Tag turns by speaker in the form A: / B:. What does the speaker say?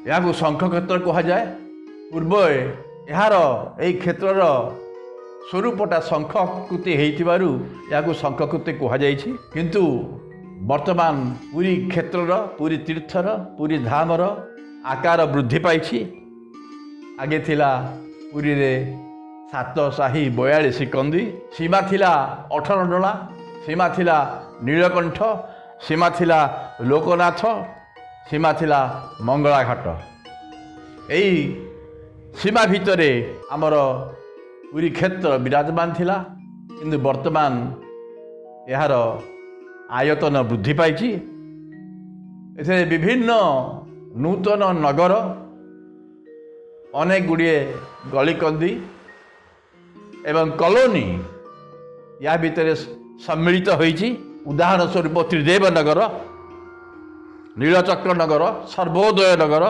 A: यहाँ शंख क्षेत्र कहुए पूर्व यार यही क्षेत्रर स्वरूपटा शंखकृति हो शंखकृति कहुई किंतु वर्तमान पुरी क्षेत्रर पुरी तीर्थर पुरी धामर आकार वृद्धि पाई। आगे थिला पुरी रे 7 साही 42 कंदी सीमा थिला 18 डला सीमा थिला नीलकंठ सीमा थिला लोकनाथ सीमा थिला मंगलाघाट यही सीमा भितरे आमर पुरी क्षेत्र विराजमान थिला किंतु वर्तमान यार आयतन वृद्धि पाई। एथे विभिन्न नूतन नगर अनेक गुड़िए गलिकंदी एवं कॉलोनी या भितर सम्मिलित होईची। उदाहरण स्वरूप त्रिदेव नगर, नीलचक्र नगर, सर्वोदय नगर।